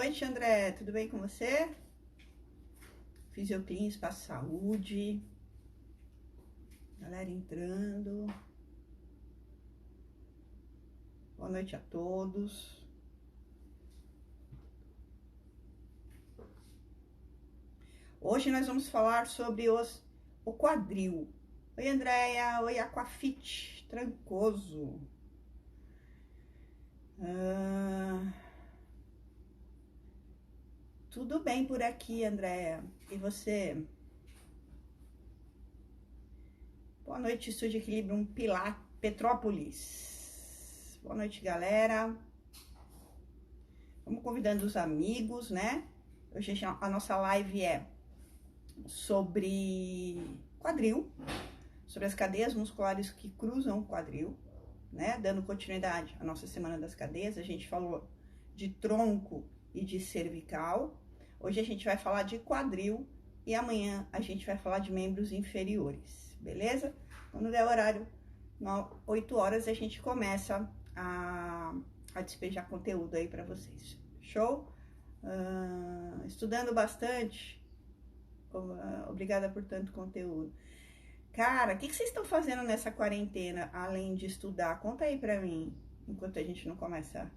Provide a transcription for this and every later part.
noite, André. Tudo bem com você? Fisioclin, Espaço Saúde. Galera entrando. Boa noite a todos. Hoje nós vamos falar sobre o quadril. Oi, Andréia. Oi, Aquafit. Trancoso. Tudo bem por aqui, Andréia. E você? Boa noite, Estúdio Equilibrium Petrópolis. Boa noite, galera. Vamos convidando os amigos, né? Hoje a nossa live é sobre quadril, sobre as cadeias musculares que cruzam o quadril, né? Dando continuidade à nossa Semana das Cadeias, a gente falou de tronco e de cervical. Hoje a gente vai falar de quadril e amanhã a gente vai falar de membros inferiores, beleza? Quando der horário, 8 horas, a gente começa a despejar conteúdo aí para vocês. Show? Estudando bastante. Obrigada por tanto conteúdo. Cara, o que vocês estão fazendo nessa quarentena, além de estudar? Conta aí pra mim, enquanto a gente não começa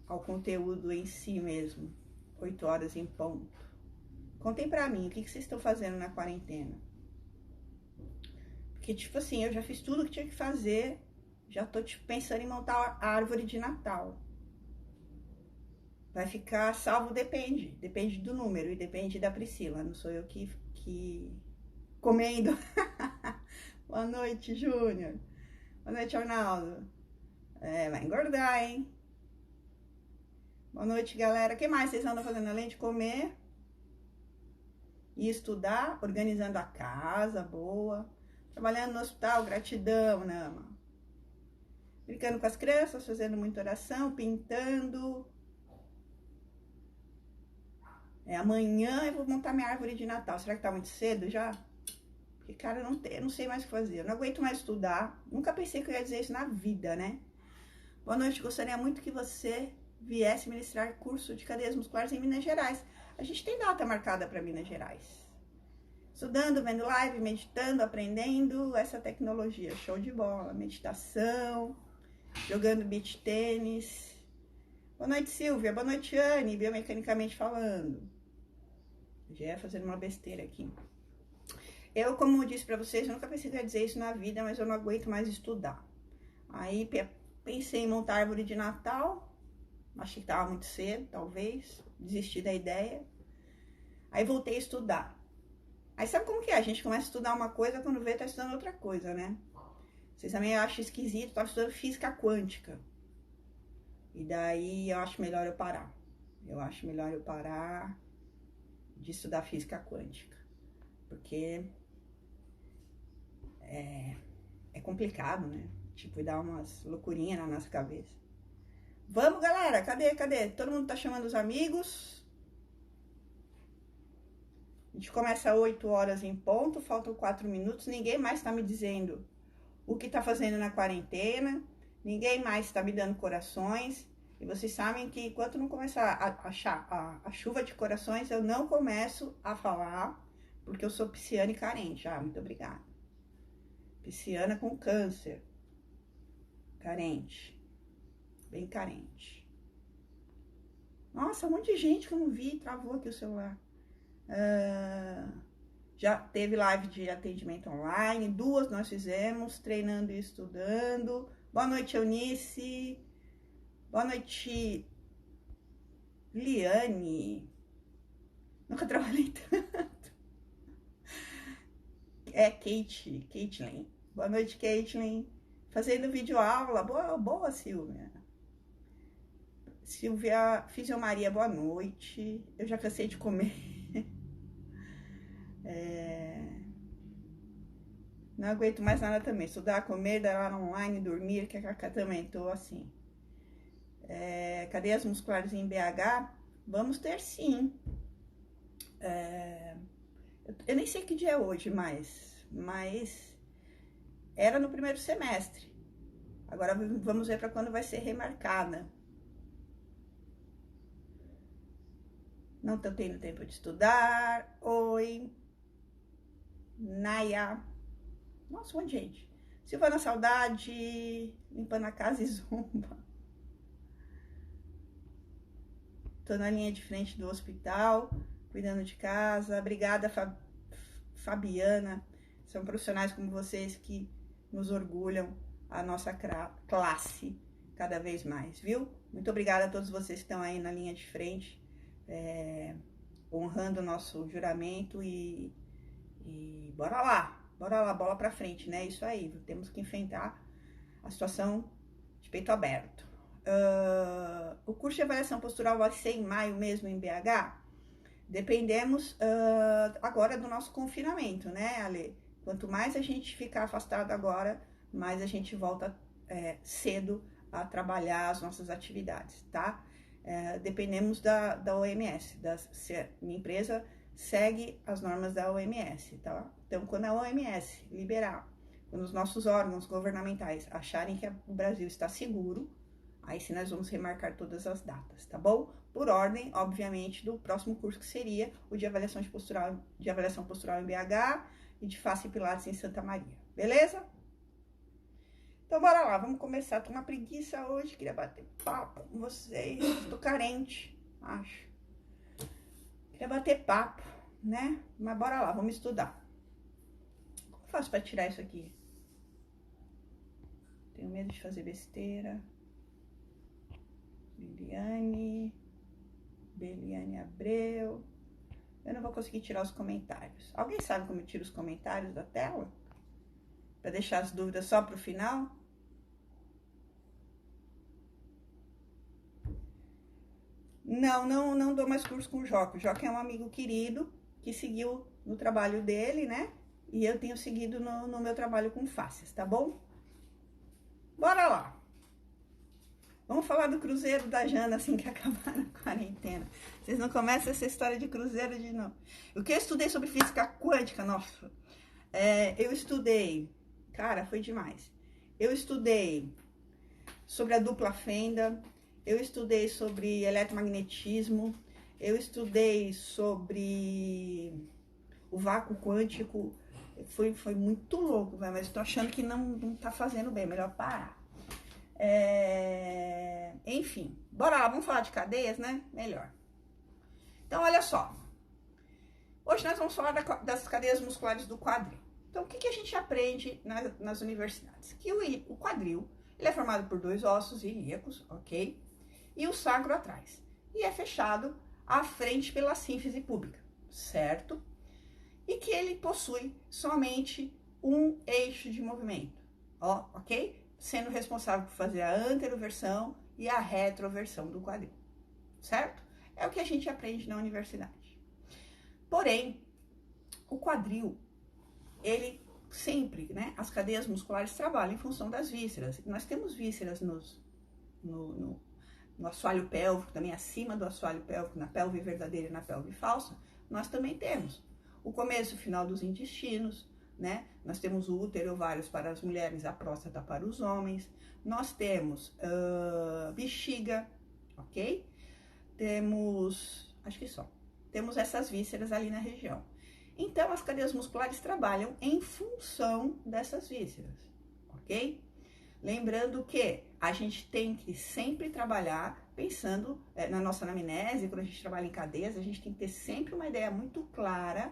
ao conteúdo em si mesmo. 8 horas em ponto. Contem pra mim, o que vocês estão fazendo na quarentena? Porque, tipo assim, eu já fiz tudo que tinha que fazer, já tô, tipo, pensando em montar a árvore de Natal. Vai ficar salvo, depende do número e depende da Priscila, não sou eu que comendo. Boa noite, Júnior. Boa noite, Arnaldo. Vai engordar, hein? Boa noite, galera. O que mais vocês andam fazendo além de comer e estudar? Organizando a casa, boa. Trabalhando no hospital, gratidão, Nama. Brincando com as crianças, fazendo muita oração, pintando. Amanhã eu vou montar minha árvore de Natal. Será que tá muito cedo já? Porque, cara, eu não sei mais o que fazer. Eu não aguento mais estudar. Nunca pensei que eu ia dizer isso na vida, né? Boa noite. Gostaria muito que você viesse ministrar curso de cadeias musculares em Minas Gerais. A gente tem data marcada para Minas Gerais. Estudando, vendo live, meditando, aprendendo essa tecnologia. Show de bola. Meditação, jogando beach tênis. Boa noite, Silvia. Boa noite, Anne. Biomecanicamente falando. Já ia fazendo uma besteira aqui. Eu, como disse pra vocês, eu nunca pensei que ia dizer isso na vida, mas eu não aguento mais estudar. Aí pensei em montar árvore de Natal. Achei que tava muito cedo, talvez. Desisti da ideia. Aí voltei a estudar. Aí sabe como que é? A gente começa a estudar uma coisa, quando vê, tá estudando outra coisa, né? Vocês também acham esquisito, eu tava estudando física quântica. E daí eu acho melhor eu parar. Eu acho melhor eu parar de estudar física quântica. Porque é complicado, né? Tipo, dá umas loucurinhas na nossa cabeça. Vamos, galera! Cadê? Todo mundo tá chamando os amigos. A gente começa 8 horas em ponto, faltam 4 minutos. Ninguém mais tá me dizendo o que tá fazendo na quarentena. Ninguém mais tá me dando corações. E vocês sabem que enquanto não começar a chuva de corações, eu não começo a falar, porque eu sou pisciana e carente. Muito obrigada. Pisciana com câncer. Carente. Bem carente. Nossa, um monte de gente que eu não vi. Travou aqui o celular. Já teve live de atendimento online. 2 nós fizemos. Treinando e estudando. Boa noite, Eunice. Boa noite, Liane. Nunca trabalhei tanto. Caitlin. Boa noite, Caitlin. Fazendo vídeo aula. Boa, Silvia. Silvia Fisiomaria, boa noite. Eu já cansei de comer. Não aguento mais nada também. Estudar, comer, dar online, dormir, que também tô assim. Cadeias musculares em BH? Vamos ter sim. Eu nem sei que dia é hoje mais, mas era no primeiro semestre. Agora vamos ver para quando vai ser remarcada. Não tô tendo tempo de estudar. Oi. Naya. Nossa, um monte de gente. Silvana Saudade. Limpando a casa e zumba. Tô na linha de frente do hospital, cuidando de casa. Obrigada, Fabiana. São profissionais como vocês que nos orgulham a nossa classe cada vez mais, viu? Muito obrigada a todos vocês que estão aí na linha de frente, honrando o nosso juramento e bora lá, bola pra frente, né? Isso aí, temos que enfrentar a situação de peito aberto. O curso de avaliação postural vai ser em maio mesmo em BH? Dependemos agora do nosso confinamento, né, Ale? Quanto mais a gente ficar afastado agora, mais a gente volta cedo a trabalhar as nossas atividades, tá? Dependemos da OMS, minha empresa segue as normas da OMS, tá? Então, quando a OMS liberar, quando os nossos órgãos governamentais acharem que o Brasil está seguro, aí sim nós vamos remarcar todas as datas, tá bom? Por ordem, obviamente, do próximo curso que seria o de avaliação postural em BH e de face e pilates em Santa Maria, beleza? Então bora lá, vamos começar. Tô uma preguiça hoje, queria bater papo com vocês. Tô carente, acho. Queria bater papo, né? Mas bora lá, vamos estudar. Como faço pra tirar isso aqui? Tenho medo de fazer besteira. Beliane Abreu. Eu não vou conseguir tirar os comentários. Alguém sabe como eu tiro os comentários da tela? Para deixar as dúvidas só pro final? Não dou mais curso com o Joca. O Joca é um amigo querido que seguiu no trabalho dele, né? E eu tenho seguido no meu trabalho com faces, tá bom? Bora lá! Vamos falar do cruzeiro da Jana, assim que acabar a quarentena. Vocês não começam essa história de cruzeiro de novo. O que eu estudei sobre física quântica, nossa. Eu estudei, cara, foi demais. Eu estudei sobre a dupla fenda, eu estudei sobre eletromagnetismo, eu estudei sobre o vácuo quântico. Foi muito louco, mas tô achando que não tá fazendo bem, melhor parar. Enfim, bora lá, vamos falar de cadeias, né? Melhor. Então, olha só. Hoje nós vamos falar das cadeias musculares do quadril. Então, o que a gente aprende nas universidades? Que o quadril, ele é formado por 2 ossos ilíacos, ok? E o sacro atrás. E é fechado à frente pela sínfise púbica, certo? E que ele possui somente um eixo de movimento, ok? Sendo responsável por fazer a anteroversão e a retroversão do quadril, certo? É o que a gente aprende na universidade. Porém, o quadril, ele sempre, né, as cadeias musculares trabalham em função das vísceras. Nós temos vísceras no assoalho pélvico, também acima do assoalho pélvico, na pelve verdadeira e na pelve falsa, nós também temos o começo e o final dos intestinos, né? Nós temos o útero e ovários para as mulheres, a próstata para os homens. Nós temos bexiga, ok? Temos, acho que só. Temos essas vísceras ali na região. Então, as cadeias musculares trabalham em função dessas vísceras, ok? Lembrando que a gente tem que sempre trabalhar pensando na nossa anamnese, quando a gente trabalha em cadeias, a gente tem que ter sempre uma ideia muito clara,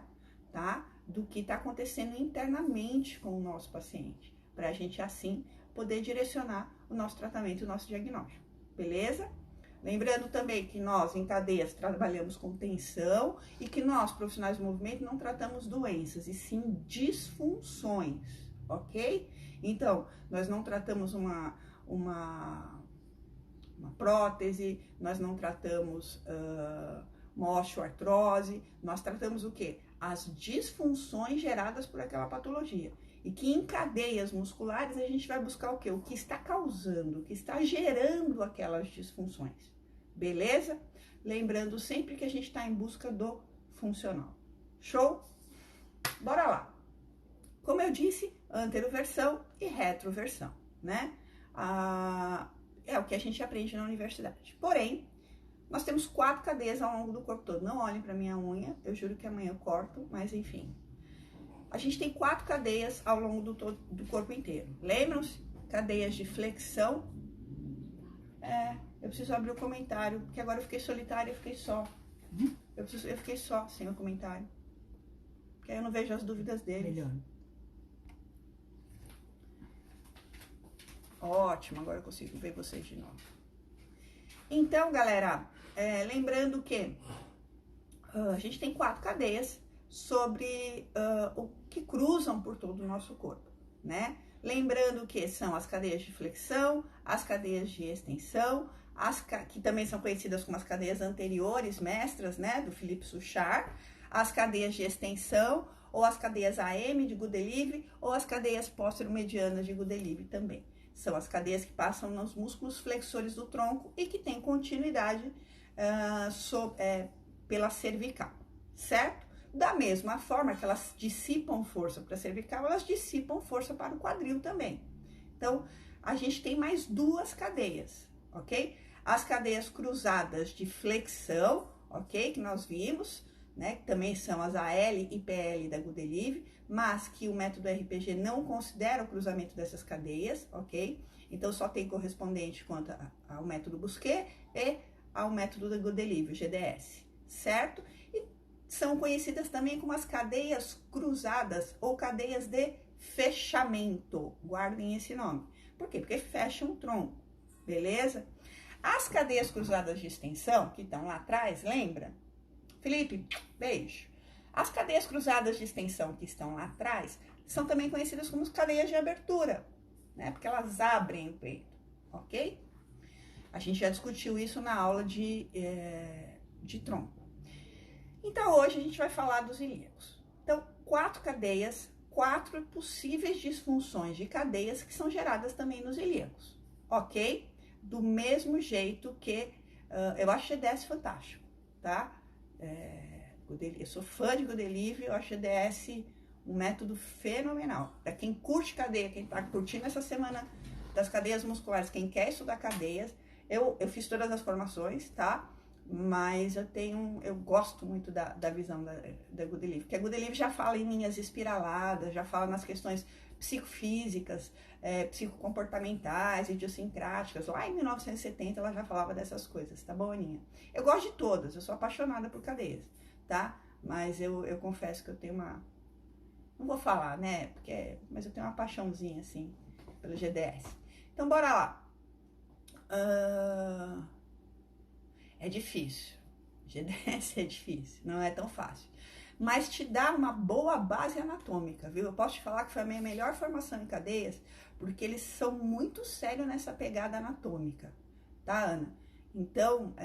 tá? Do que está acontecendo internamente com o nosso paciente, para a gente assim poder direcionar o nosso tratamento, o nosso diagnóstico, beleza? Lembrando também que nós em cadeias trabalhamos com tensão e que nós, profissionais do movimento, não tratamos doenças e sim disfunções, ok? Então, nós não tratamos uma prótese, nós não tratamos uma osteoartrose, nós tratamos o quê? As disfunções geradas por aquela patologia. E que em cadeias musculares a gente vai buscar o quê? O que está causando, o que está gerando aquelas disfunções. Beleza? Lembrando sempre que a gente está em busca do funcional. Show? Bora lá. Como eu disse, anteroversão e retroversão, né? É o que a gente aprende na universidade. Porém, Nós temos 4 cadeias ao longo do corpo todo. Não olhem para minha unha, eu juro que amanhã eu corto, mas enfim. A gente tem 4 cadeias ao longo do corpo inteiro. Lembram-se? Cadeias de flexão. Eu preciso abrir o comentário, porque agora eu fiquei solitária, eu fiquei só. Eu fiquei só, sem o comentário. Porque aí eu não vejo as dúvidas dele. Melhor. Ótimo, agora eu consigo ver vocês de novo. Então, galera, lembrando que a gente tem 4 cadeias o que cruzam por todo o nosso corpo, né? Lembrando que são as cadeias de flexão, as cadeias de extensão, que também são conhecidas como as cadeias anteriores mestras, né, do Philippe Souchard, as cadeias de extensão, ou as cadeias AM de Goodelieve, ou as cadeias póstero-medianas de Goodelieve também. São as cadeias que passam nos músculos flexores do tronco e que têm continuidade pela cervical, certo? Da mesma forma que elas dissipam força para a cervical, elas dissipam força para o quadril também. Então, a gente tem mais 2 cadeias, ok? As cadeias cruzadas de flexão, ok? Que nós vimos, né? Que também são as AL e PL da Goodelieve, mas que o método RPG não considera o cruzamento dessas cadeias, ok? Então, só tem correspondente quanto ao método Bousquet e ao método da Goodelieve, o GDS, certo? E são conhecidas também como as cadeias cruzadas ou cadeias de fechamento. Guardem esse nome. Por quê? Porque fecham o tronco, beleza? As cadeias cruzadas de extensão, que estão lá atrás, lembra? Felipe, beijo. As cadeias cruzadas de extensão que estão lá atrás são também conhecidas como cadeias de abertura, né? Porque elas abrem o peito, ok? A gente já discutiu isso na aula de tronco. Então, hoje a gente vai falar dos ilíacos. Então, 4 cadeias, 4 possíveis disfunções de cadeias que são geradas também nos ilíacos, ok? Do mesmo jeito que eu acho o GDS fantástico, tá? Eu sou fã de Goodelieve, eu acho o GDS um método fenomenal. Para quem curte cadeia, quem tá curtindo essa semana das cadeias musculares, quem quer estudar cadeias, eu fiz todas as formações, tá? Mas eu gosto muito da visão da Goodelieve, porque a Goodelieve já fala em linhas espiraladas, já fala nas questões psicofísicas, psicocomportamentais, idiosincráticas. Lá em 1970 ela já falava dessas coisas, tá bom, Aninha? Eu gosto de todas, eu sou apaixonada por cadeias, tá? Mas eu confesso que eu tenho uma... Não vou falar, né? Mas eu tenho uma paixãozinha, assim, pelo GDS. Então, bora lá. É difícil. GDS é difícil, não é tão fácil. Mas te dá uma boa base anatômica, viu? Eu posso te falar que foi a minha melhor formação em cadeias, porque eles são muito sérios nessa pegada anatômica, tá, Ana? Então,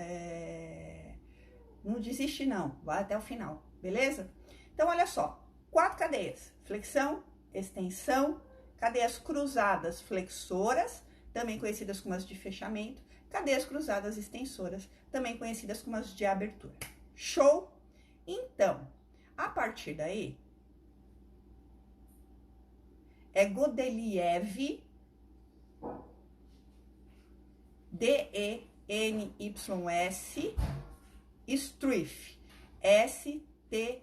não desiste não, vai até o final, beleza? Então, olha só, 4 cadeias, flexão, extensão, cadeias cruzadas flexoras, também conhecidas como as de fechamento, cadeias cruzadas extensoras, também conhecidas como as de abertura. Show? Então, a partir daí, é Godeliev, D-E-N-Y-S, Struff, S-T-R-U-Y-F,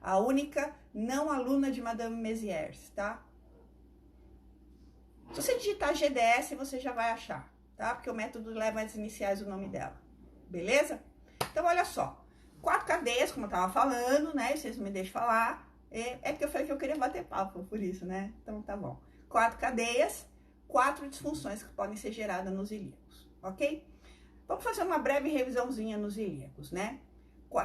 a única não aluna de Madame Mézières, tá? Se você digitar GDS, você já vai achar, tá? Porque o método leva as iniciais do nome dela, beleza? Então, olha só, 4 cadeias, como eu tava falando, né? Vocês não me deixam falar. É porque eu falei que eu queria bater papo, por isso, né? Então, tá bom. 4 cadeias, 4 disfunções que podem ser geradas nos ilíacos, ok? Vamos fazer uma breve revisãozinha nos ilíacos, né?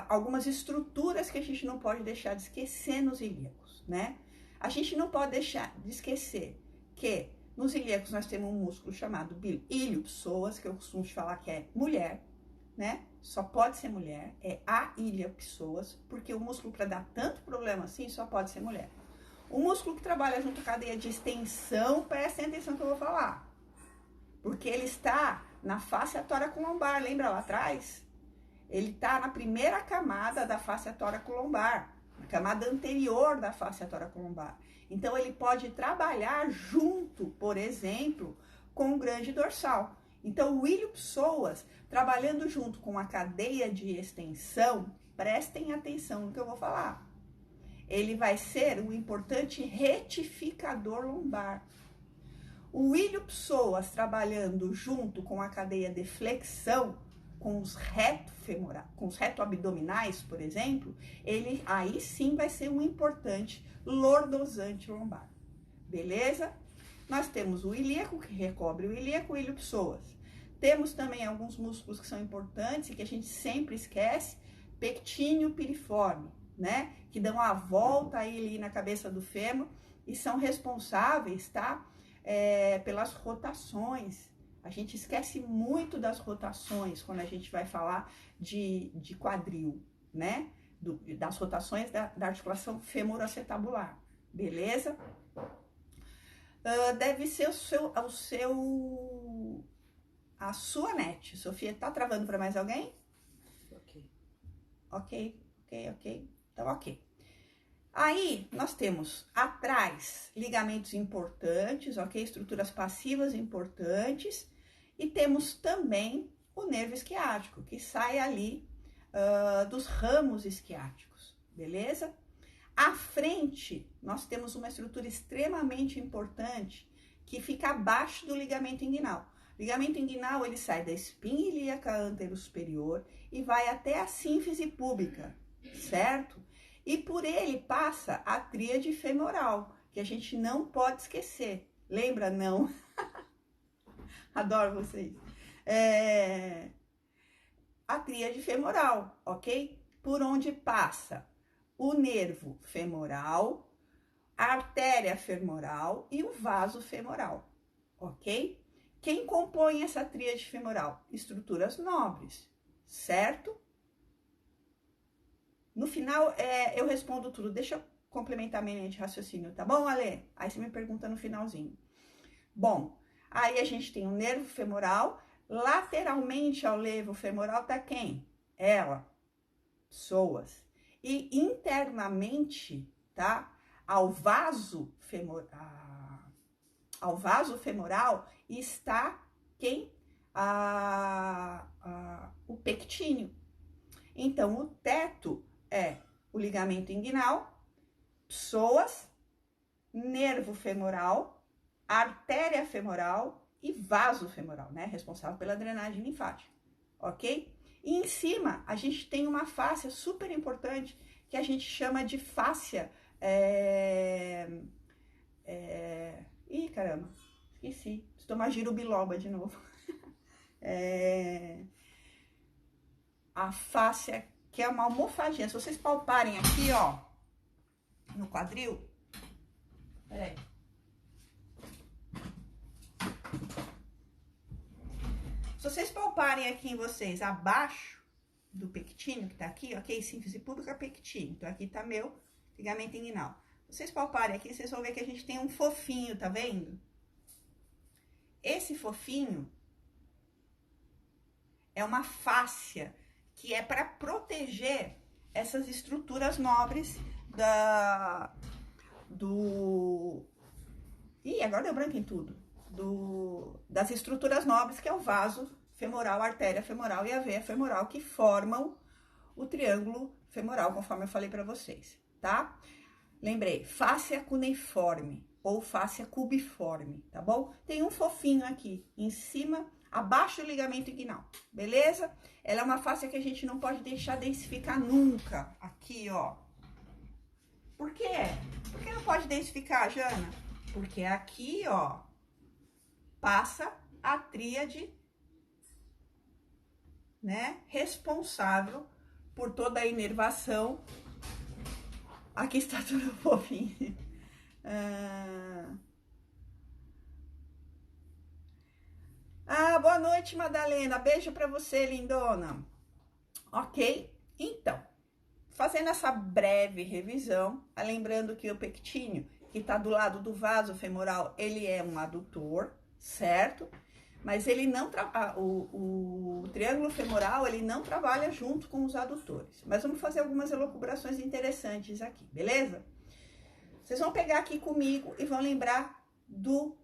Algumas estruturas que a gente não pode deixar de esquecer nos ilíacos, né? A gente não pode deixar de esquecer que nos ilíacos nós temos um músculo chamado ilio-psoas, que eu costumo te falar que é mulher, né? Só pode ser mulher, é a ilio-psoas, porque o músculo para dar tanto problema assim só pode ser mulher. O músculo que trabalha junto à cadeia de extensão, prestem atenção que eu vou falar, porque ele está na face tóraco-lombar, lembra lá atrás? Ele está na primeira camada da face tóraco-lombar, na camada anterior da face tóraco-lombar. Então, ele pode trabalhar junto, por exemplo, com o grande dorsal. Então, o ilho-psoas, trabalhando junto com a cadeia de extensão, prestem atenção no que eu vou falar. Ele vai ser um importante retificador lombar. O ilho-psoas, trabalhando junto com a cadeia de flexão, com os reto-abdominais, por exemplo, ele aí sim vai ser um importante lordosante lombar. Beleza? Nós temos o ilíaco, que recobre o ilíaco, o ilho-psoas. Temos também alguns músculos que são importantes e que a gente sempre esquece, pectíneo piriforme, né? Que dão a volta aí ali na cabeça do fêmur e são responsáveis, tá? Pelas rotações. A gente esquece muito das rotações quando a gente vai falar de quadril, né? Das rotações da articulação femoroacetabular, beleza? Deve ser a sua net. Sofia, tá travando para mais alguém? Ok. Então, ok. Aí, nós temos atrás ligamentos importantes, ok? Estruturas passivas importantes. E temos também o nervo isquiático, que sai ali dos ramos isquiáticos, beleza? À frente, nós temos uma estrutura extremamente importante que fica abaixo do ligamento inguinal. O ligamento inguinal, ele sai da espinha ilíaca anterosuperior e vai até a sínfise púbica, certo? E por ele passa a tríade femoral, que a gente não pode esquecer. Lembra, não? Adoro vocês. A tríade femoral, ok? Por onde passa o nervo femoral, a artéria femoral e o vaso femoral, ok? Quem compõe essa tríade femoral? Estruturas nobres, certo? No final, eu respondo tudo. Deixa eu complementar minha linha de raciocínio, tá bom, Ale? Aí você me pergunta no finalzinho. Bom, aí a gente tem o nervo femoral. Lateralmente ao nervo femoral tá quem? Ela, psoas. E internamente, tá? Ao vaso femoral está quem? O pectíneo. Então, o teto é o ligamento inguinal, psoas, nervo femoral, artéria femoral e vaso femoral, né? Responsável pela drenagem linfática, ok? E em cima, a gente tem uma fáscia super importante que a gente chama de fáscia... Ih, caramba, esqueci. Preciso tomar girobiloba de novo. A fáscia, que é uma almofadinha. Se vocês palparem aqui, ó, no quadril... Peraí. Se vocês palparem aqui em vocês, abaixo do pectíneo, que tá aqui, ok? Sínfise pública, pectíneo. Então, aqui tá meu ligamento inguinal. Se vocês palparem aqui, vocês vão ver que a gente tem um fofinho, tá vendo? Esse fofinho é uma fáscia que é para proteger essas estruturas nobres Ih, agora deu branco em tudo. Das estruturas nobres, que é o vaso femoral, a artéria femoral e a veia femoral, que formam o triângulo femoral, conforme eu falei para vocês, tá? Lembrei, fáscia cuneiforme ou fáscia cubiforme, tá bom? Tem um fofinho aqui em cima, abaixo do ligamento inguinal, beleza? Ela é uma fáscia que a gente não pode deixar densificar nunca. Aqui, ó. Por quê? Por que não pode densificar, Jana? Porque aqui, ó, passa a tríade, né, responsável por toda a inervação. Aqui está tudo fofinho. Boa noite, Madalena. Beijo pra você, lindona. Ok? Então, fazendo essa breve revisão, lembrando que o pectíneo, que está do lado do vaso femoral, ele é um adutor, certo? Mas ele não o triângulo femoral, ele não trabalha junto com os adutores. Mas vamos fazer algumas elucubrações interessantes aqui, beleza? Vocês vão pegar aqui comigo e vão lembrar do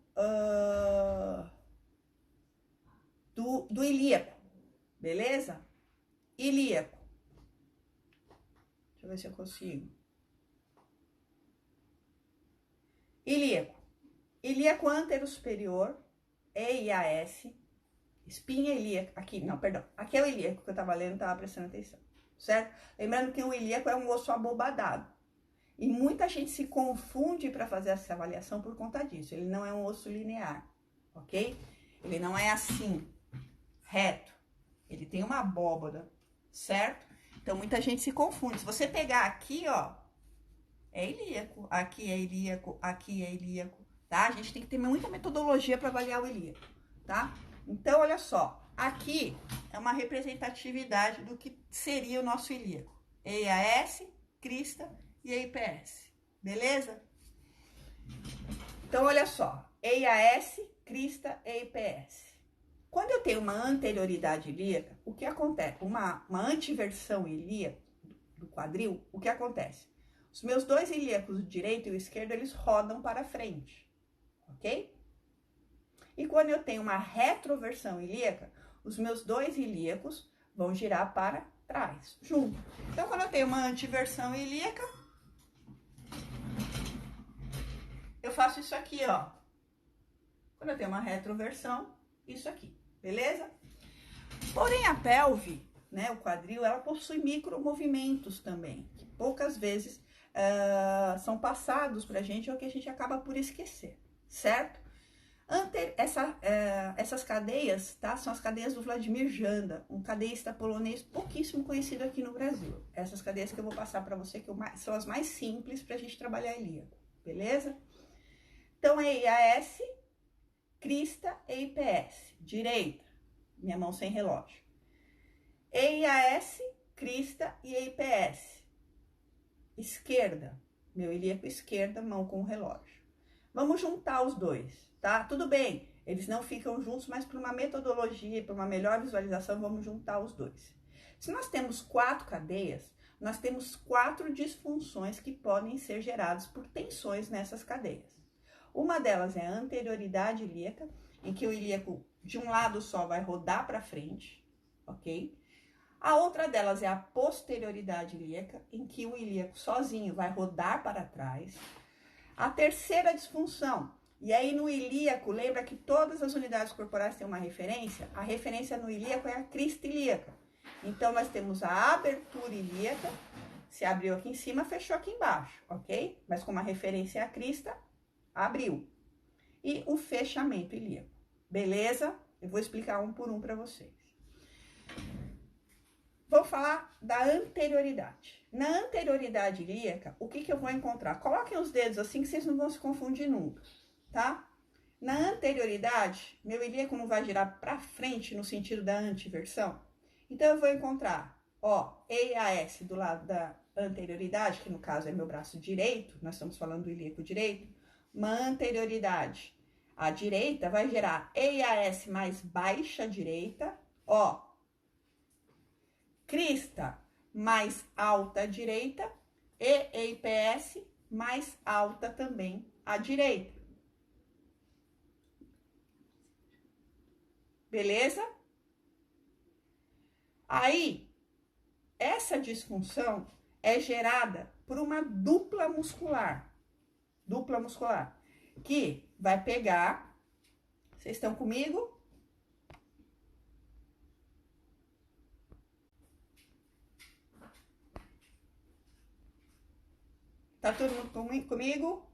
do ilíaco, beleza? Ilíaco. Deixa eu ver se eu consigo. Ilíaco. Ilíaco antero superior, EIAS, espinha ilíaca. Aqui, não, perdão. Aqui é o ilíaco que eu tava lendo, tava prestando atenção, certo? Lembrando que o ilíaco é um osso abobadado. E muita gente se confunde para fazer essa avaliação por conta disso. Ele não é um osso linear, ok? Ele não é assim, reto. Ele tem uma abóbada, certo? Então, muita gente se confunde. Se você pegar aqui, ó, é ilíaco. Aqui é ilíaco, aqui é ilíaco, tá? A gente tem que ter muita metodologia para avaliar o ilíaco, tá? Então, olha só. Aqui é uma representatividade do que seria o nosso ilíaco. EIAS, crista e EIPS, beleza? Então, olha só. EIAS, crista e EIPS. Quando eu tenho uma anterioridade ilíaca, o que acontece? Uma antiversão ilíaca do quadril, o que acontece? Os meus dois ilíacos, o direito e o esquerdo, eles rodam para frente, ok? E quando eu tenho uma retroversão ilíaca, os meus dois ilíacos vão girar para trás, junto. Então, quando eu tenho uma antiversão ilíaca, eu faço isso aqui, ó. Quando eu tenho uma retroversão, isso aqui, beleza? Porém, a pelve, né, o quadril, ela possui micromovimentos também, que poucas vezes são passados pra gente ou que a gente acaba por esquecer, certo? Essas cadeias, tá? São as cadeias do Vladimir Janda, um cadeísta polonês pouquíssimo conhecido aqui no Brasil. Essas cadeias que eu vou passar para você, são as mais simples para a gente trabalhar ilíaco, beleza? Então, é EIAS, crista e EIPS. Direita, minha mão sem relógio. EIAS, crista e EIPS. Esquerda, meu ilíaco esquerda, mão com o relógio. Vamos juntar os dois, tá? Tudo bem, eles não ficam juntos, mas por uma metodologia, por uma melhor visualização, vamos juntar os dois. Se nós temos 4 cadeias, nós temos 4 disfunções que podem ser geradas por tensões nessas cadeias. Uma delas é a anterioridade ilíaca, em que o ilíaco de um lado só vai rodar para frente, ok? A outra delas é a posterioridade ilíaca, em que o ilíaco sozinho vai rodar para trás. A terceira disfunção, e aí no ilíaco, lembra que todas as unidades corporais têm uma referência? A referência no ilíaco é a crista ilíaca. Então, nós temos a abertura ilíaca, se abriu aqui em cima, fechou aqui embaixo, ok? Mas como a referência é a crista, abriu. E o fechamento ilíaco, beleza? Eu vou explicar um por um para vocês. Vou falar da anterioridade. Na anterioridade ilíaca, o que eu vou encontrar? Coloquem os dedos assim que vocês não vão se confundir nunca, tá? Na anterioridade, meu ilíaco não vai girar para frente no sentido da antiversão. Então, eu vou encontrar, ó, EIAS do lado da anterioridade, que no caso é meu braço direito, nós estamos falando do ilíaco direito, uma anterioridade à direita vai gerar EIAS mais baixa direita, ó, crista mais alta à direita e EIPS mais alta também à direita. Beleza? Aí, essa disfunção é gerada por uma dupla muscular, que vai pegar, vocês estão comigo? Tá todo mundo comigo?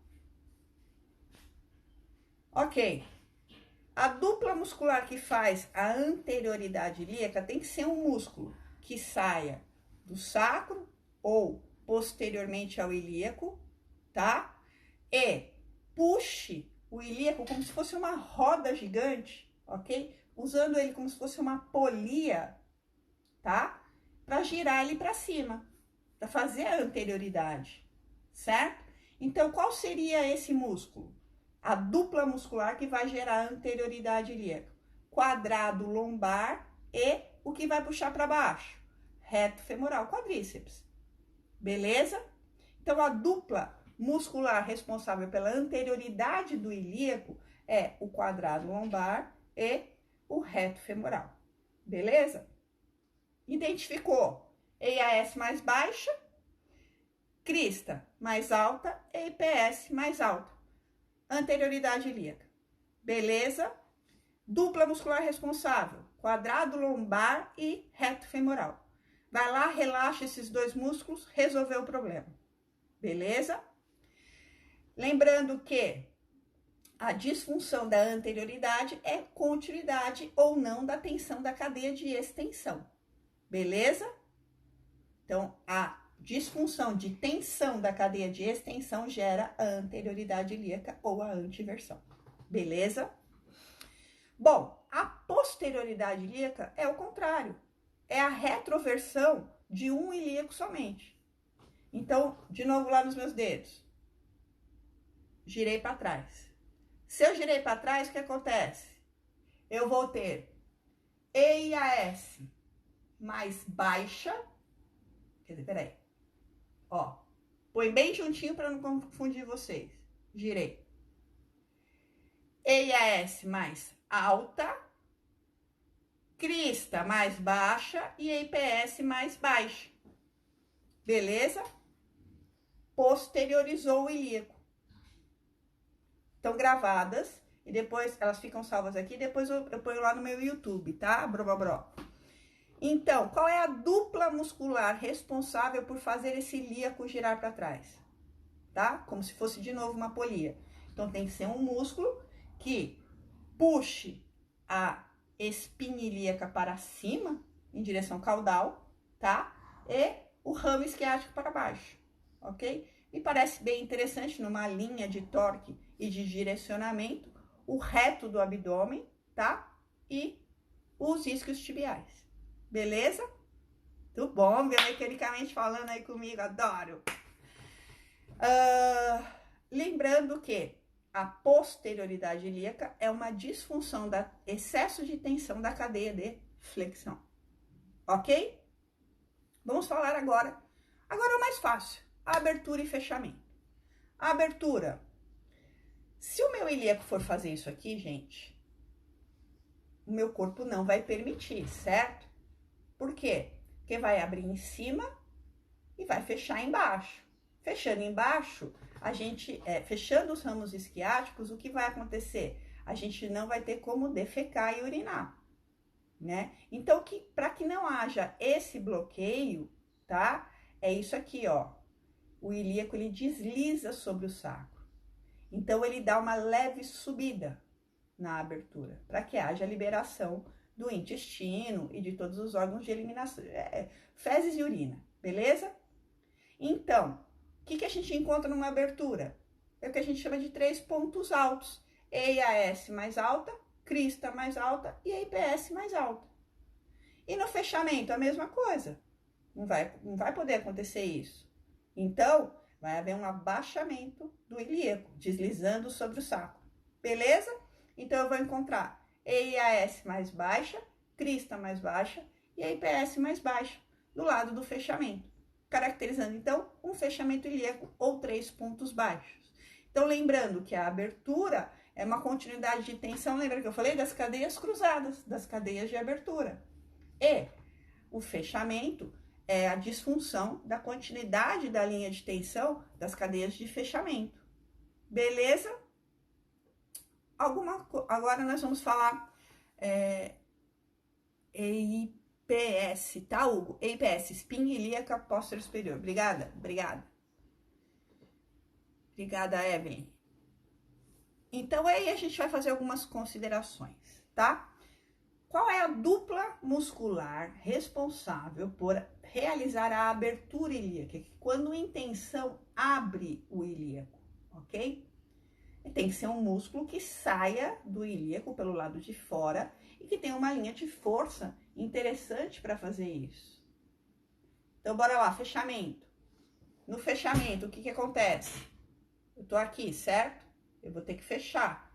Ok. A dupla muscular que faz a anterioridade ilíaca tem que ser um músculo que saia do sacro ou posteriormente ao ilíaco, tá? E puxe o ilíaco como se fosse uma roda gigante, ok? Usando ele como se fosse uma polia, tá? Para girar ele para cima, para fazer a anterioridade, certo? Então, qual seria esse músculo? A dupla muscular que vai gerar a anterioridade ilíaca. Quadrado lombar e o que vai puxar para baixo? Reto femoral, quadríceps. Beleza? Então, a dupla muscular responsável pela anterioridade do ilíaco é o quadrado lombar e o reto femoral. Beleza? Identificou EIAS mais baixa, crista mais alta, EIPS mais alta. Anterioridade ilíaca. Beleza? Dupla muscular responsável, quadrado lombar e reto femoral. Vai lá, relaxa esses dois músculos, resolveu o problema. Beleza? Lembrando que a disfunção da anterioridade é continuidade ou não da tensão da cadeia de extensão. Beleza? Então, a disfunção de tensão da cadeia de extensão gera a anterioridade ilíaca ou a antiversão. Beleza? Bom, a posterioridade ilíaca é o contrário. É a retroversão de um ilíaco somente. Então, de novo lá nos meus dedos. Girei para trás. Se eu girei para trás, o que acontece? Eu vou ter EIAS mais baixa. Quer dizer, peraí. Ó, põe bem juntinho para não confundir vocês. Girei. EIAS mais alta, crista mais baixa e EIPS mais baixa. Beleza? Posteriorizou o ilíaco. Estão gravadas e depois elas ficam salvas aqui. Depois eu ponho lá no meu YouTube, tá? Então, qual é a dupla muscular responsável por fazer esse ilíaco girar para trás? Tá? Como se fosse de novo uma polia. Então, tem que ser um músculo que puxe a espinha ilíaca para cima, em direção caudal, tá? E o ramo isquiático para baixo, ok? Me parece bem interessante, numa linha de torque e de direcionamento, o reto do abdômen, tá? E os isquios tibiais. Beleza? Tudo bom, biomecanicamente falando aí comigo, adoro. Lembrando que a posterioridade ilíaca é uma disfunção da excesso de tensão da cadeia de flexão. Ok? Vamos falar agora. Agora é o mais fácil. Abertura e fechamento. A abertura. Se o meu ilíaco for fazer isso aqui, gente, o meu corpo não vai permitir, certo? Por quê? Porque vai abrir em cima e vai fechar embaixo. Fechando embaixo, a gente, fechando os ramos isquiáticos, o que vai acontecer? A gente não vai ter como defecar e urinar, né? Então, para que não haja esse bloqueio, tá? É isso aqui, ó. O ilíaco, ele desliza sobre o sacro. Então, ele dá uma leve subida na abertura, para que haja liberação do intestino e de todos os órgãos de eliminação, fezes e urina, beleza? Então, o que a gente encontra numa abertura? É o que a gente chama de 3 pontos altos. EIAS mais alta, crista mais alta e EIPS mais alta. E no fechamento, a mesma coisa. Não vai poder acontecer isso. Então, vai haver um abaixamento do ilíaco, deslizando sobre o sacro. Beleza? Então, eu vou encontrar EIAS mais baixa, crista mais baixa e EIPS mais baixa, do lado do fechamento. Caracterizando, então, um fechamento ilíaco ou 3 pontos baixos. Então, lembrando que a abertura é uma continuidade de tensão, lembra que eu falei das cadeias cruzadas, das cadeias de abertura. E o fechamento é a disfunção da continuidade da linha de tensão das cadeias de fechamento. Beleza? Agora nós vamos falar EIPS, tá, Hugo? EIPS, espinha ilíaca posterior superior. Obrigada. Obrigada, Evelyn. Então, aí a gente vai fazer algumas considerações, tá? Qual é a dupla muscular responsável por realizar a abertura ilíaca? Quando em tensão abre o ilíaco, ok? Tem que ser um músculo que saia do ilíaco pelo lado de fora e que tenha uma linha de força interessante para fazer isso. Então, bora lá, fechamento. No fechamento, o que acontece? Eu tô aqui, certo? Eu vou ter que fechar.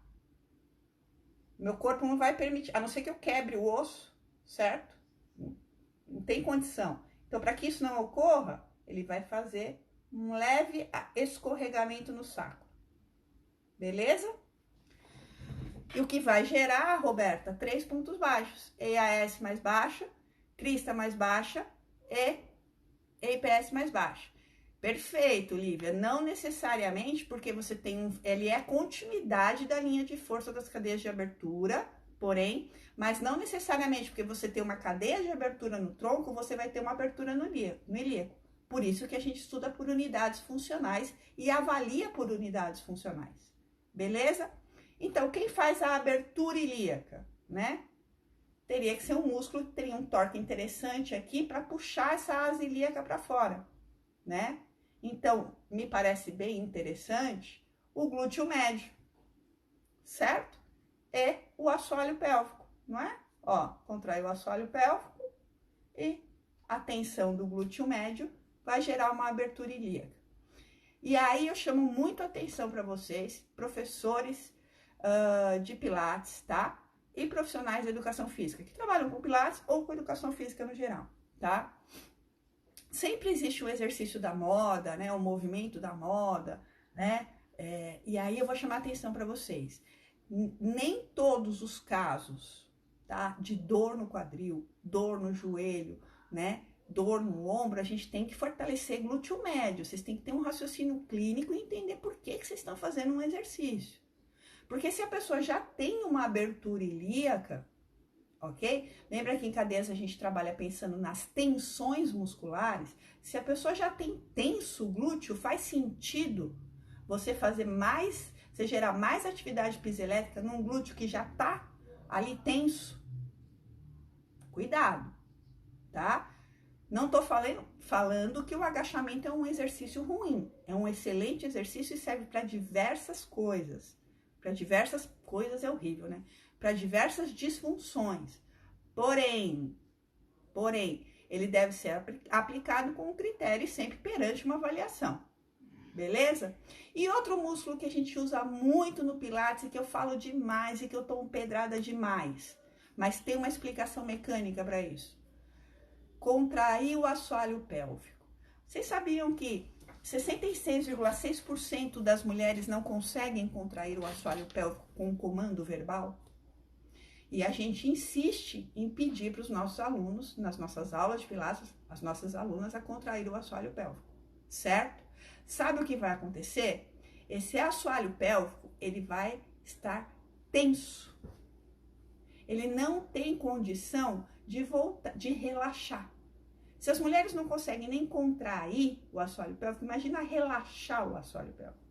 Meu corpo não vai permitir, a não ser que eu quebre o osso, certo? Não tem condição. Então, para que isso não ocorra, ele vai fazer um leve escorregamento no sacro. Beleza? E o que vai gerar, Roberta? 3 pontos baixos. EAS mais baixa, crista mais baixa e EIPS mais baixa. Perfeito, Lívia. Não necessariamente porque você tem ele é continuidade da linha de força das cadeias de abertura, porém, mas não necessariamente porque você tem uma cadeia de abertura no tronco, você vai ter uma abertura no ilíaco. Por isso que a gente estuda por unidades funcionais e avalia por unidades funcionais. Beleza? Então, quem faz a abertura ilíaca, né? Teria que ser um músculo que teria um torque interessante aqui para puxar essa asa ilíaca para fora, né? Então, me parece bem interessante o glúteo médio, certo? E o assoalho pélvico, não é? Ó, contrai o assoalho pélvico e a tensão do glúteo médio vai gerar uma abertura ilíaca. E aí eu chamo muito a atenção para vocês, professores de pilates, tá? E profissionais de educação física, que trabalham com pilates ou com educação física no geral, tá? Sempre existe o exercício da moda, né? O movimento da moda, né? E aí eu vou chamar a atenção para vocês. Nem todos os casos, tá? De dor no quadril, dor no joelho, né? Dor no ombro, a gente tem que fortalecer glúteo médio. Vocês têm que ter um raciocínio clínico e entender por que vocês estão fazendo um exercício. Porque se a pessoa já tem uma abertura ilíaca, ok? Lembra que em cadeias a gente trabalha pensando nas tensões musculares? Se a pessoa já tem tenso o glúteo, faz sentido você fazer mais, você gerar mais atividade pisoelétrica num glúteo que já tá ali tenso. Cuidado, tá? Não tô falando que o agachamento é um exercício ruim. É um excelente exercício e serve para diversas coisas. Para diversas coisas é horrível, né? Para diversas disfunções. Porém, ele deve ser aplicado com critério sempre perante uma avaliação. Beleza? E outro músculo que a gente usa muito no Pilates e que eu falo demais e que eu tomo pedrada demais, mas tem uma explicação mecânica para isso. Contrair o assoalho pélvico. Vocês sabiam que 66,6% das mulheres não conseguem contrair o assoalho pélvico com um comando verbal? E a gente insiste em pedir para os nossos alunos, nas nossas aulas de pilates, as nossas alunas a contrair o assoalho pélvico, certo? Sabe o que vai acontecer? Esse assoalho pélvico, ele vai estar tenso. Ele não tem condição de voltar, de relaxar. Se as mulheres não conseguem nem contrair o assoalho pélvico, imagina relaxar o assoalho pélvico,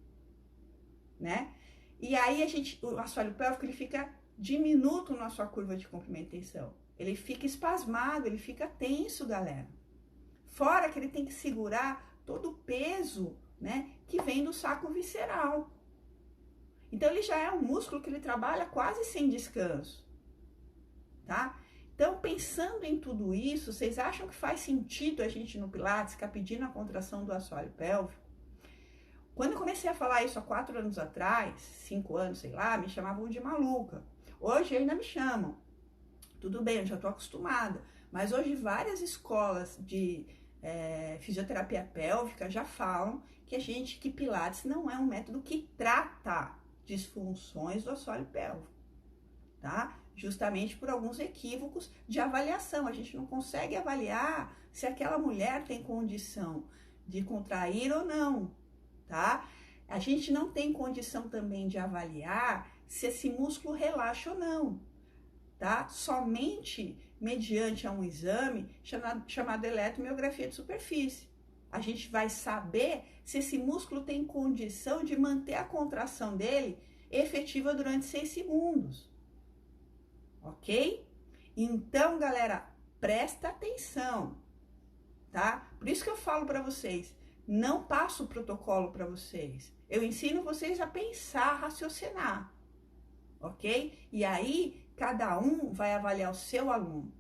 né? E aí o assoalho pélvico ele fica diminuto na sua curva de comprimento e tensão. Ele fica espasmado, ele fica tenso, galera. Fora que ele tem que segurar todo o peso, né, que vem do saco visceral. Então ele já é um músculo que ele trabalha quase sem descanso, tá? Então, pensando em tudo isso, vocês acham que faz sentido a gente no Pilates ficar pedindo a contração do assoalho pélvico? Quando eu comecei a falar isso há 4 anos atrás, 5 anos, sei lá, me chamavam de maluca. Hoje ainda me chamam. Tudo bem, eu já estou acostumada. Mas hoje várias escolas de fisioterapia pélvica já falam que Pilates não é um método que trata disfunções do assoalho pélvico, tá? Justamente por alguns equívocos de avaliação. A gente não consegue avaliar se aquela mulher tem condição de contrair ou não, tá? A gente não tem condição também de avaliar se esse músculo relaxa ou não, tá? Somente mediante um exame chamado eletromiografia de superfície. A gente vai saber se esse músculo tem condição de manter a contração dele efetiva durante 6 segundos. Ok? Então, galera, presta atenção, tá? Por isso que eu falo para vocês, não passo o protocolo para vocês. Eu ensino vocês a pensar, a raciocinar, ok? E aí, cada um vai avaliar o seu aluno,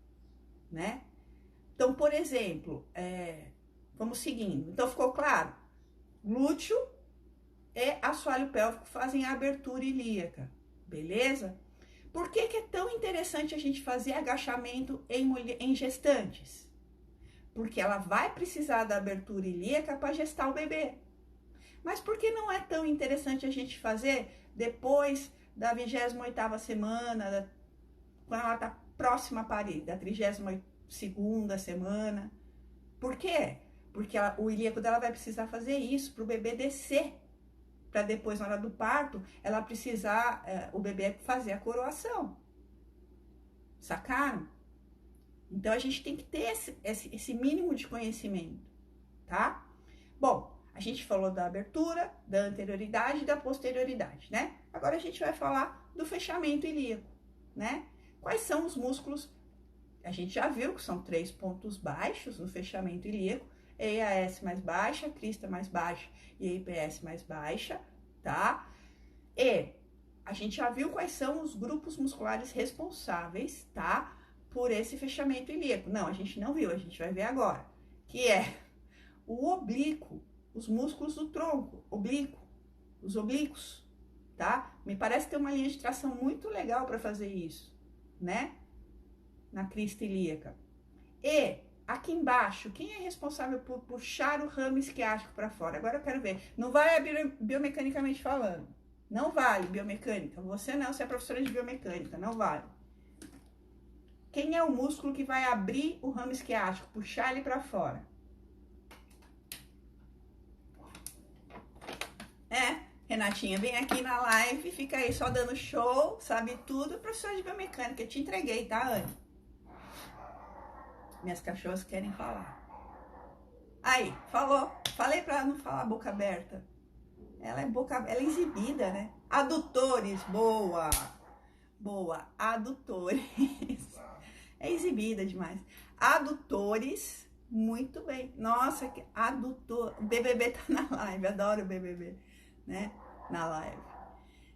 né? Então, por exemplo, vamos seguindo. Então, ficou claro? Glúteo e assoalho pélvico fazem a abertura ilíaca, beleza? Por que é tão interessante a gente fazer agachamento em gestantes? Porque ela vai precisar da abertura ilíaca para gestar o bebê. Mas por que não é tão interessante a gente fazer depois da 28ª semana, quando ela tá próxima a parir, da 32ª semana. Por quê? Porque o ilíaco dela vai precisar fazer isso para o bebê descer, para depois, na hora do parto, ela precisar, o bebê fazer a coroação. Sacaram? Então, a gente tem que ter esse mínimo de conhecimento, tá? Bom, a gente falou da abertura, da anterioridade e da posterioridade, né? Agora a gente vai falar do fechamento ilíaco, né? Quais são os músculos? A gente já viu que são 3 pontos baixos no fechamento ilíaco, EAS mais baixa, crista mais baixa e IPS mais baixa, tá? E a gente já viu quais são os grupos musculares responsáveis, tá? Por esse fechamento ilíaco. Não, a gente não viu, a gente vai ver agora. Que é o oblíquo, os músculos do tronco, oblíquo, os oblíquos, tá? Me parece ter uma linha de tração muito legal para fazer isso, né? Na crista ilíaca. E aqui embaixo, quem é responsável por puxar o ramo isquiático para fora? Agora eu quero ver. Não vai biomecanicamente falando. Não vale biomecânica. Você não, você é professora de biomecânica, não vale. Quem é o músculo que vai abrir o ramo isquiático, puxar ele para fora? Renatinha, vem aqui na live, fica aí só dando show, sabe tudo. Professora de biomecânica, eu te entreguei, tá, Anne? Minhas cachorras querem falar. Aí, falou. Falei pra ela não falar boca aberta. Ela é exibida, né? Adutores, boa. Boa, adutores. É exibida demais. Adutores, muito bem. Nossa, que adutor. O BBB tá na live, adoro o BBB, né? Na live.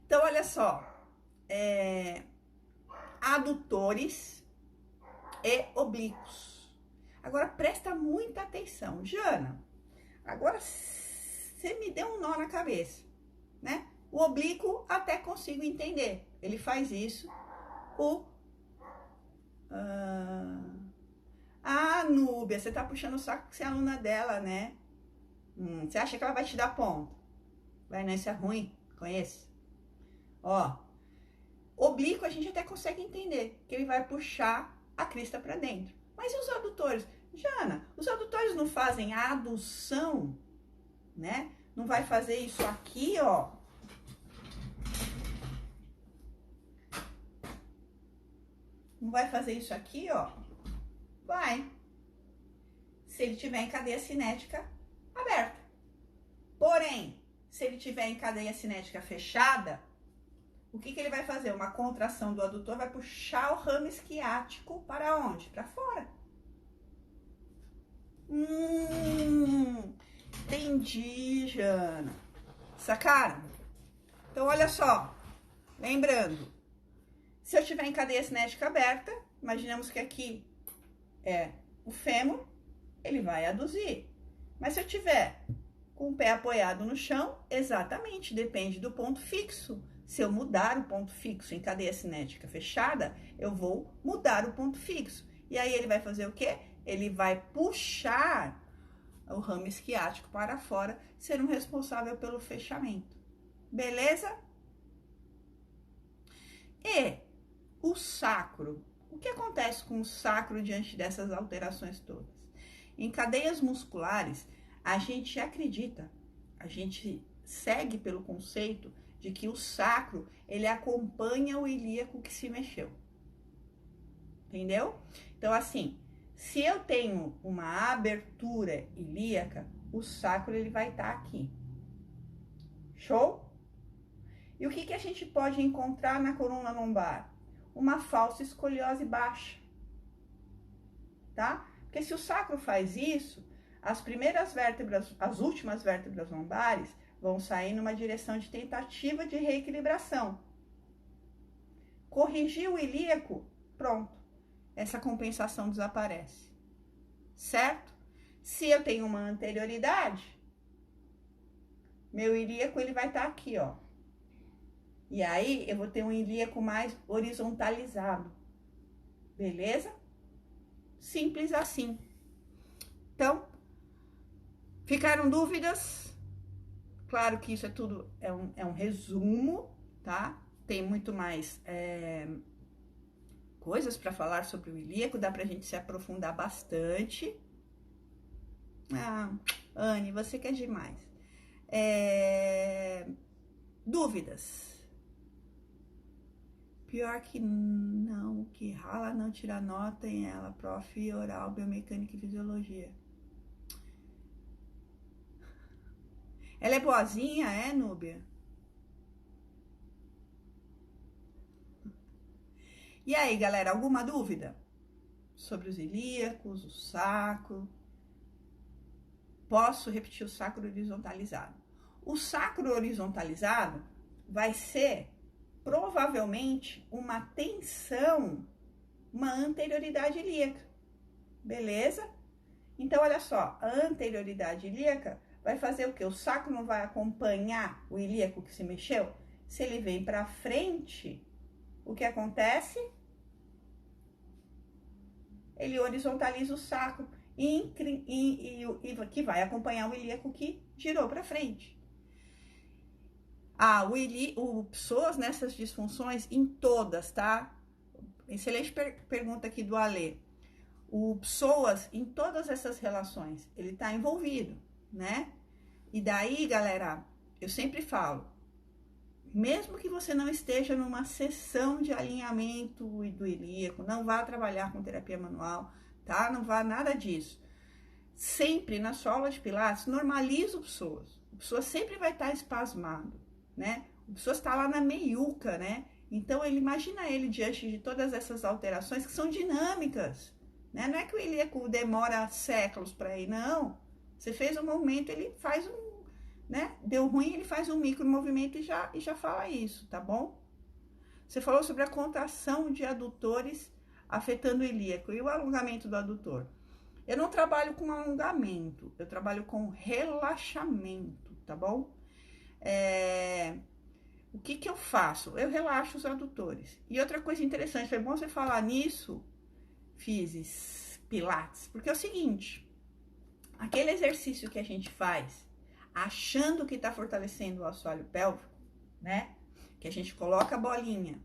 Então, olha só. Adutores e oblíquos. Agora, presta muita atenção. Jana, agora você me deu um nó na cabeça, né? O oblíquo até consigo entender. Ele faz isso. Núbia, você tá puxando o saco que você é aluna dela, né? Você acha que ela vai te dar ponto? Vai, não, isso é ruim. Conhece? Ó, oblíquo a gente até consegue entender, que ele vai puxar a crista para dentro. Mas e os adutores? Jana, os adutores não fazem a adução, né? Não vai fazer isso aqui, ó. Não vai fazer isso aqui, ó. Vai. Se ele tiver em cadeia cinética aberta. Porém, se ele tiver em cadeia cinética fechada, o que ele vai fazer? Uma contração do adutor vai puxar o ramo isquiático para onde? Para fora. Entendi, Jana. Sacaram? Então, olha só. Lembrando, se eu tiver em cadeia cinética aberta, imaginemos que aqui é o fêmur, ele vai aduzir. Mas se eu tiver com o pé apoiado no chão, exatamente, depende do ponto fixo. Se eu mudar o ponto fixo em cadeia cinética fechada, eu vou mudar o ponto fixo. E aí ele vai fazer o quê? Ele vai puxar o ramo isquiático para fora, sendo responsável pelo fechamento. Beleza? E o sacro. O que acontece com o sacro diante dessas alterações todas? Em cadeias musculares, a gente acredita, a gente segue pelo conceito de que o sacro, ele acompanha o ilíaco que se mexeu. Entendeu? Então, assim, se eu tenho uma abertura ilíaca, o sacro, ele vai estar aqui. Show? E o que a gente pode encontrar na coluna lombar? Uma falsa escoliose baixa, tá? Porque se o sacro faz isso, as primeiras vértebras, as últimas vértebras lombares vão sair numa direção de tentativa de reequilibração. Corrigiu o ilíaco, pronto. Essa compensação desaparece. Certo? Se eu tenho uma anterioridade, meu ilíaco ele vai estar aqui, ó. E aí, eu vou ter um ilíaco mais horizontalizado. Beleza? Simples assim. Então, ficaram dúvidas? Claro que isso é tudo, é um resumo, tá? tem muito mais coisas para falar sobre o ilíaco, dá pra gente se aprofundar bastante. Ah, Anne, você quer demais. Dúvidas? Pior que não, que rala não tira nota em ela, prof. Oral, biomecânica e fisiologia. Ela é boazinha, Núbia? E aí, galera, alguma dúvida sobre os ilíacos, o sacro? Posso repetir o sacro horizontalizado. O sacro horizontalizado vai ser provavelmente uma tensão, uma anterioridade ilíaca, beleza? Então, olha só, a anterioridade ilíaca vai fazer o quê? O sacro não vai acompanhar o ilíaco que se mexeu? Se ele vem para frente, o que acontece? Ele horizontaliza o sacro e que vai acompanhar o ilíaco que girou para frente. O psoas nessas disfunções, em todas, tá? Excelente pergunta aqui do Alê. O psoas, em todas essas relações, ele tá envolvido, né? E daí, galera, eu sempre falo, mesmo que você não esteja numa sessão de alinhamento do ilíaco, não vá trabalhar com terapia manual, tá? Não vá nada disso. Sempre na sua aula de pilates, normaliza o psoas. O psoas sempre vai estar espasmado, né? O psoas está lá na meiuca, né? Então, imagina ele diante de todas essas alterações que são dinâmicas, né? Não é que o ilíaco demora séculos para ir, não. Você fez um movimento, ele faz né? Deu ruim, ele faz um micro movimento e já fala isso, tá bom? Você falou sobre a contração de adutores afetando o ilíaco e o alongamento do adutor. Eu não trabalho com alongamento, eu trabalho com relaxamento, tá bom? O que eu faço? Eu relaxo os adutores. E outra coisa interessante, foi bom você falar nisso, Physis, Pilates, porque é o seguinte, aquele exercício que a gente faz achando que está fortalecendo o assoalho pélvico, né? Que a gente coloca a bolinha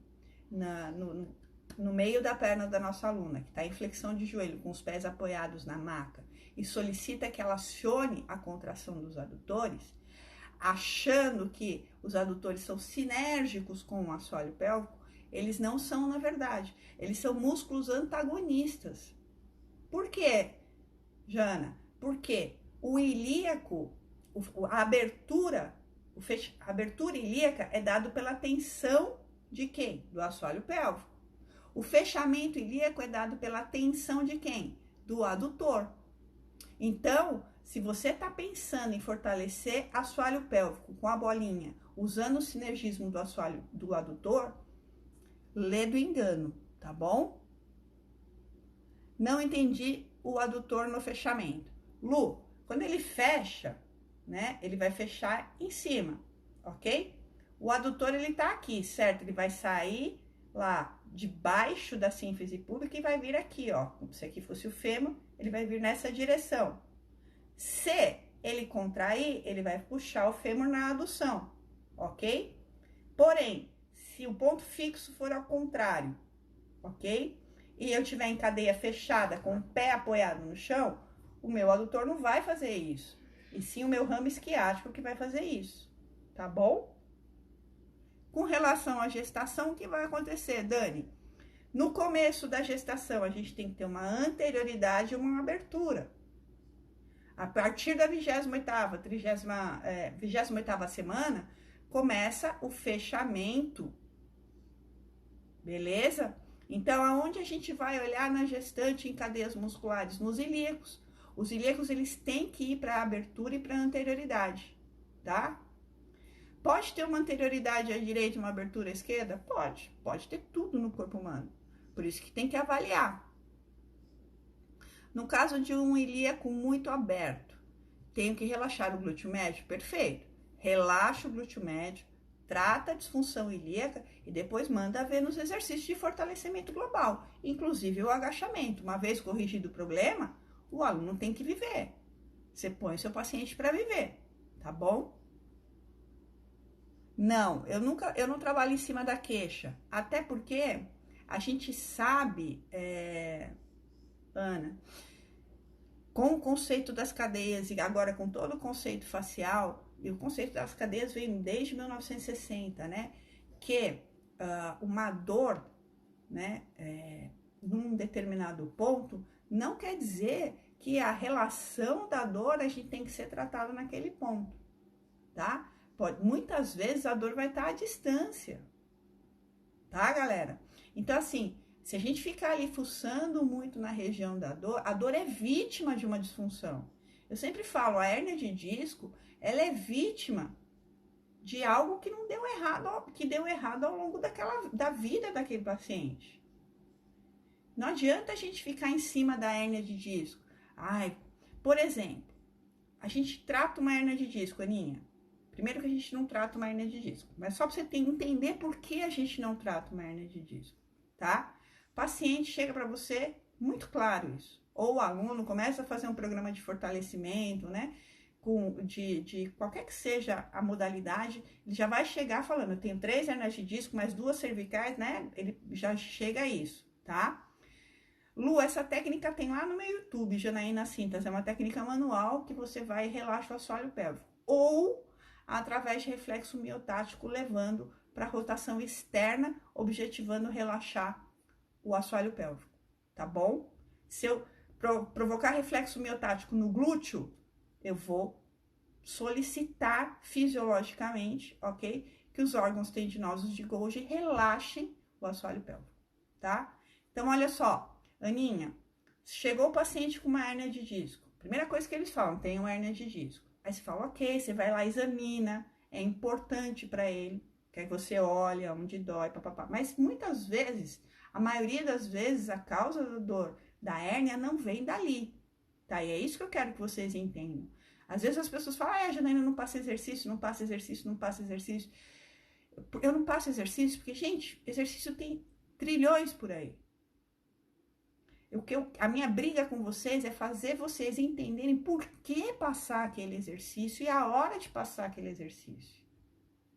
no meio da perna da nossa aluna, que está em flexão de joelho, com os pés apoiados na maca, e solicita que ela acione a contração dos adutores, achando que os adutores são sinérgicos com o assoalho pélvico, eles não são, na verdade. Eles são músculos antagonistas. Por quê, Jana? Porque o ilíaco, a abertura ilíaca é dado pela tensão de quem? Do assoalho pélvico. O fechamento ilíaco é dado pela tensão de quem? Do adutor. Então, se você está pensando em fortalecer assoalho pélvico com a bolinha, usando o sinergismo do assoalho do adutor, lê do engano, tá bom? Não entendi o adutor no fechamento. Lu, quando ele fecha, né, ele vai fechar em cima, ok? O adutor, ele tá aqui, certo? Ele vai sair lá debaixo da sínfise púbica e vai vir aqui, ó. Como se aqui fosse o fêmur, ele vai vir nessa direção. Se ele contrair, ele vai puxar o fêmur na adução, ok? Porém, se o ponto fixo for ao contrário, ok? E eu tiver em cadeia fechada, com o pé apoiado no chão, o meu adutor não vai fazer isso. E sim o meu ramo isquiático que vai fazer isso, tá bom? Com relação à gestação, o que vai acontecer, Dani? No começo da gestação, a gente tem que ter uma anterioridade e uma abertura. A partir da 28ª, 28ª semana, começa o fechamento, beleza? Então, aonde a gente vai olhar na gestante em cadeias musculares? Nos ilíacos. Os ilíacos, eles têm que ir para a abertura e para a anterioridade, tá? Pode ter uma anterioridade à direita e uma abertura à esquerda? Pode. Pode ter tudo no corpo humano. Por isso que tem que avaliar. No caso de um ilíaco muito aberto, tenho que relaxar o glúteo médio? Perfeito. Relaxa o glúteo médio, trata a disfunção ilíaca e depois manda ver nos exercícios de fortalecimento global, inclusive o agachamento. Uma vez corrigido o problema, o aluno tem que viver. Você põe o seu paciente para viver, tá bom? Não, eu não trabalho em cima da queixa. Até porque a gente sabe, Ana, com o conceito das cadeias e agora com todo o conceito facial, e o conceito das cadeias vem desde 1960, né? Que uma dor, né, num determinado ponto, não quer dizer que a relação da dor a gente tem que ser tratado naquele ponto, tá? Muitas vezes a dor vai estar à distância, tá, galera? Então, assim, se a gente ficar ali fuçando muito na região da dor, a dor é vítima de uma disfunção. Eu sempre falo, a hérnia de disco, ela é vítima de algo que não deu errado, que deu errado ao longo da vida daquele paciente. Não adianta a gente ficar em cima da hérnia de disco. Ai, por exemplo, a gente trata uma hérnia de disco, Aninha. Primeiro que a gente não trata uma hérnia de disco, mas só para você entender por que a gente não trata uma hérnia de disco, tá? O paciente chega para você, muito claro isso. Ou o aluno começa a fazer um programa de fortalecimento, né? De qualquer que seja a modalidade, ele já vai chegar falando, eu tenho 3 hérnias de disco, mais 2 cervicais, né? Ele já chega a isso, tá? Lu, essa técnica tem lá no meu YouTube, Janaína Cintas. É uma técnica manual que você vai e relaxa o assoalho pélvico. Ou através de reflexo miotático, levando para rotação externa, objetivando relaxar o assoalho pélvico, tá bom? Se eu provocar reflexo miotático no glúteo, eu vou solicitar fisiologicamente, ok? Que os órgãos tendinosos de Golgi relaxem o assoalho pélvico, tá? Então, olha só. Aninha, chegou o paciente com uma hérnia de disco. Primeira coisa que eles falam, tem uma hérnia de disco. Aí você fala, ok, você vai lá, examina, é importante para ele, quer que você olhe onde dói, papapá. Mas muitas vezes, a maioria das vezes, a causa da dor da hérnia não vem dali, tá? E é isso que eu quero que vocês entendam. Às vezes as pessoas falam, Janaína, não passa exercício, não passa exercício, não passa exercício. Eu não passo exercício porque, gente, exercício tem trilhões por aí. A minha briga com vocês é fazer vocês entenderem por que passar aquele exercício e a hora de passar aquele exercício,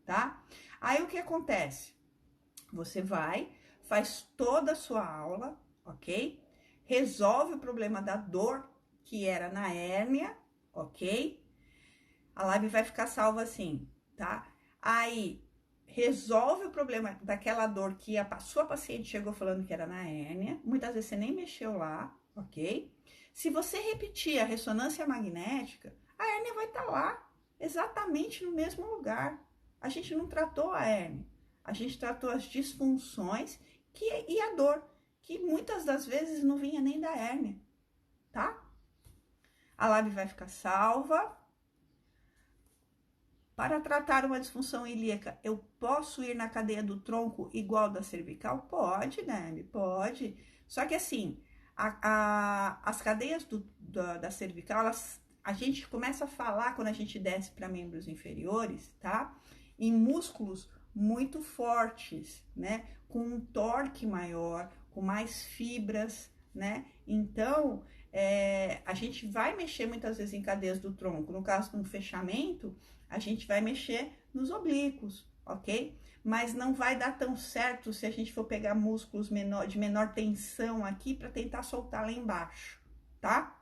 tá? Aí o que acontece? Você vai, faz toda a sua aula, ok? Resolve o problema da dor que era na hérnia, ok? A live vai ficar salva assim, tá? Aí resolve o problema daquela dor que a sua paciente chegou falando que era na hérnia. Muitas vezes você nem mexeu lá, ok? Se você repetir a ressonância magnética, a hérnia vai estar lá, exatamente no mesmo lugar. A gente não tratou a hérnia, a gente tratou as disfunções e a dor, que muitas das vezes não vinha nem da hérnia, tá? A live vai ficar salva. Para tratar uma disfunção ilíaca, eu posso ir na cadeia do tronco igual da cervical? Pode, né? Pode. Só que assim, as cadeias da cervical, a gente começa a falar quando a gente desce para membros inferiores, tá? Em músculos muito fortes, né? Com um torque maior, com mais fibras, né? Então, a gente vai mexer muitas vezes em cadeias do tronco. No caso de um fechamento, a gente vai mexer nos oblíquos, ok? Mas não vai dar tão certo se a gente for pegar músculos de menor tensão aqui para tentar soltar lá embaixo, tá?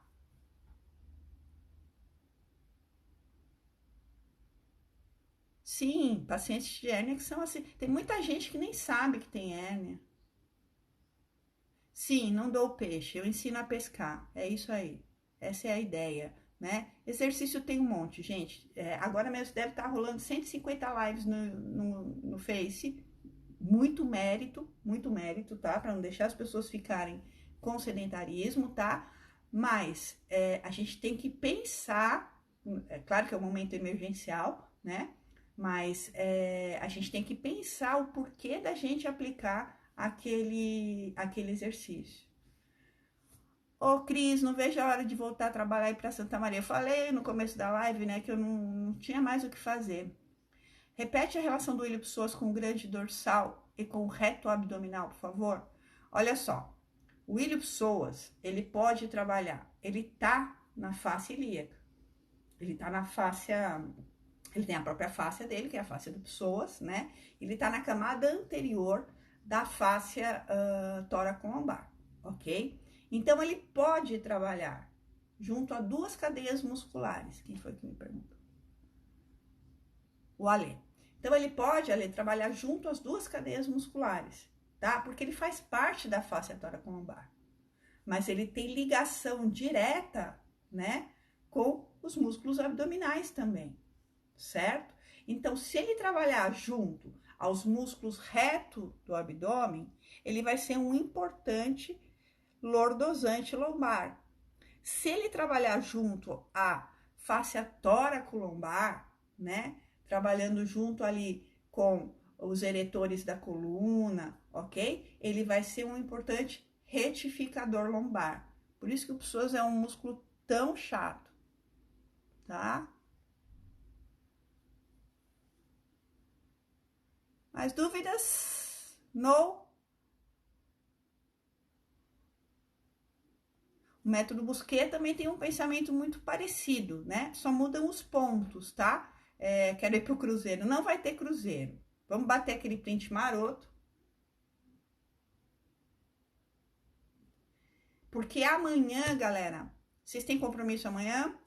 Sim, pacientes de hérnia que são assim. Tem muita gente que nem sabe que tem hérnia. Sim, não dou peixe, eu ensino a pescar. É isso aí. Essa é a ideia, né? Exercício tem um monte, gente. Agora mesmo deve estar rolando 150 lives no Face. Muito mérito, tá? Para não deixar as pessoas ficarem com sedentarismo, tá? Mas a gente tem que pensar, é claro que é um momento emergencial, né? Mas a gente tem que pensar o porquê da gente aplicar aquele exercício. Ô, Cris, não vejo a hora de voltar a trabalhar aí para Santa Maria. Eu falei no começo da live, né, que eu não tinha mais o que fazer. Repete a relação do ilho-psoas com o grande dorsal e com o reto abdominal, por favor. Olha só, o ilho-psoas, ele pode trabalhar, ele tá na face ilíaca, ele tá na face Ele tem a própria fáscia dele, que é a fáscia do psoas, né? Ele tá na camada anterior da fáscia tóraco-lombar, ok? Então, ele pode trabalhar junto a duas cadeias musculares. Quem foi que me perguntou? O Alê. Então, ele pode, Alê, trabalhar junto às duas cadeias musculares, tá? Porque ele faz parte da fáscia tóraco-lombar. Mas ele tem ligação direta, né, com os músculos abdominais também, certo? Então, se ele trabalhar junto aos músculos reto do abdômen, ele vai ser um importante lordosante lombar. Se ele trabalhar junto à fáscia tóraco-lombar, né, trabalhando junto ali com os eretores da coluna, ok? Ele vai ser um importante retificador lombar. Por isso que o psoas é um músculo tão chato, tá? Mais dúvidas? No? O método Busquet também tem um pensamento muito parecido, né? Só mudam os pontos, tá? Quero ir pro cruzeiro. Não vai ter cruzeiro. Vamos bater aquele print maroto. Porque amanhã, galera, vocês têm compromisso amanhã?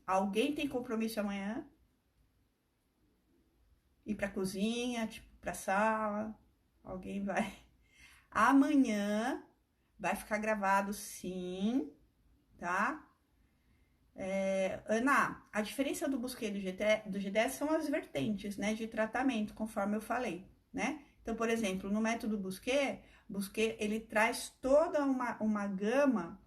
Alguém tem compromisso amanhã? Ir pra cozinha, tipo, pra sala? Alguém vai? Amanhã vai ficar gravado sim, tá? Ana, a diferença do Busquet e do G10 são as vertentes, né, de tratamento, conforme eu falei, né? Então, por exemplo, no método Busquet ele traz toda uma gama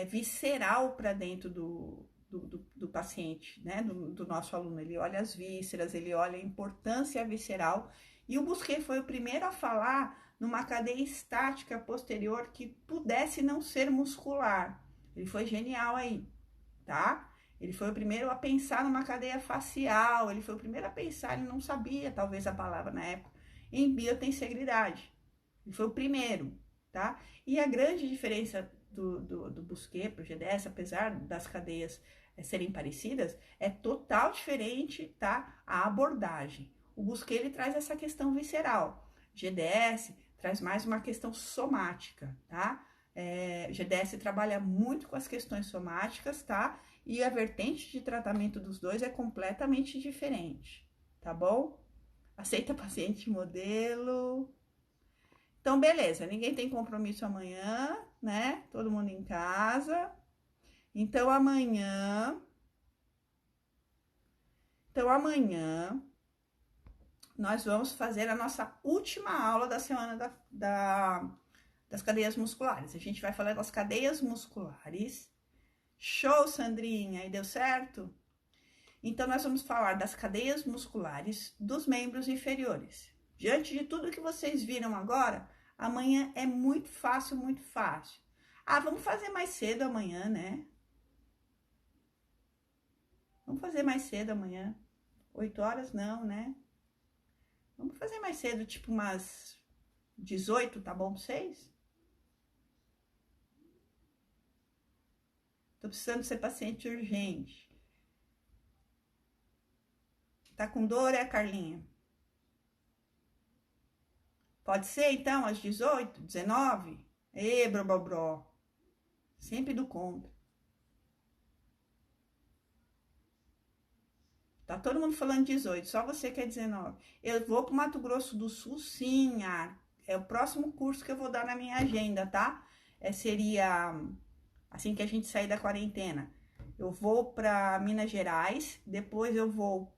visceral para dentro do paciente, né, do nosso aluno. Ele olha as vísceras, ele olha a importância visceral. E o Busquet foi o primeiro a falar numa cadeia estática posterior que pudesse não ser muscular. Ele foi genial aí, tá? Ele foi o primeiro a pensar numa cadeia facial, ele foi o primeiro a pensar, ele não sabia talvez a palavra na época, em biotensegridade. Ele foi o primeiro, tá? E a grande diferença do Busquet para o G10, apesar das cadeias serem parecidas, é total diferente, tá? A abordagem. O Busquet, ele traz essa questão visceral. GDS traz mais uma questão somática, tá? GDS trabalha muito com as questões somáticas, tá? E a vertente de tratamento dos dois é completamente diferente, tá bom? Aceita paciente modelo. Então, beleza, ninguém tem compromisso amanhã, né? Todo mundo em casa. Então, amanhã nós vamos fazer a nossa última aula da semana das cadeias musculares. A gente vai falar das cadeias musculares. Show, Sandrinha! E deu certo? Então, nós vamos falar das cadeias musculares dos membros inferiores. Diante de tudo que vocês viram agora, amanhã é muito fácil, muito fácil. Ah, vamos fazer mais cedo amanhã, né? Vamos fazer mais cedo amanhã. 8 horas não, né? Vamos fazer mais cedo, tipo umas 18, tá bom pra vocês? Tô precisando ser paciente urgente. Tá com dor, Carlinha? Pode ser, então, às 18, 19? Bro. Sempre do contra. Tá todo mundo falando 18, só você que é 19. Eu vou pro Mato Grosso do Sul, sim, é o próximo curso que eu vou dar na minha agenda, tá? Seria assim que a gente sair da quarentena. Eu vou para Minas Gerais, depois eu vou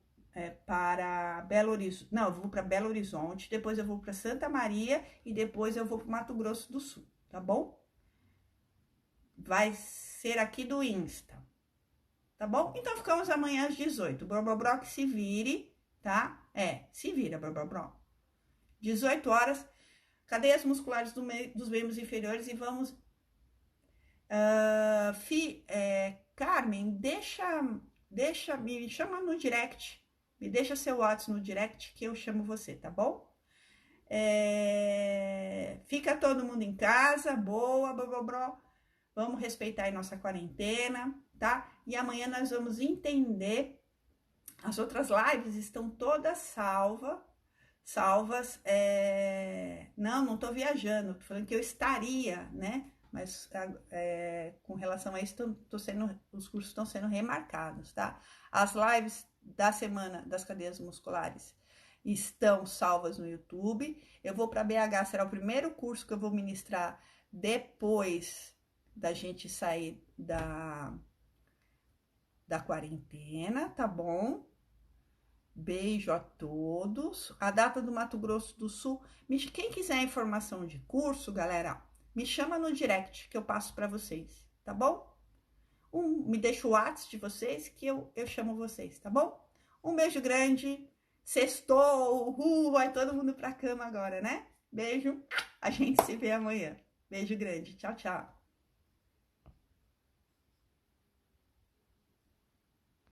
para Belo Horizonte. Não, eu vou para Belo Horizonte, depois eu vou para Santa Maria e depois eu vou pro Mato Grosso do Sul, tá bom? Vai ser aqui do Insta. Tá bom? Então, ficamos amanhã às 18. Bro, que se vire, tá? Se vira, bro. 18 horas, cadeias musculares dos membros inferiores e vamos... Carmen, me chama no direct. Me deixa seu WhatsApp no direct que eu chamo você, tá bom? Fica todo mundo em casa, boa, bro. Vamos respeitar aí nossa quarentena, tá? E amanhã nós vamos entender. As outras lives estão todas salvas. Não tô viajando, tô falando que eu estaria, né? Mas com relação a isso, os cursos estão sendo remarcados, tá? As lives da semana das cadeias musculares estão salvas no YouTube. Eu vou para BH, será o primeiro curso que eu vou ministrar depois da gente sair da quarentena, tá bom? Beijo a todos. A data do Mato Grosso do Sul. Quem quiser informação de curso, galera, me chama no direct que eu passo para vocês, tá bom? Me deixa o WhatsApp de vocês que eu chamo vocês, tá bom? Um beijo grande. Sextou, vai todo mundo pra cama agora, né? Beijo. A gente se vê amanhã. Beijo grande. Tchau, tchau.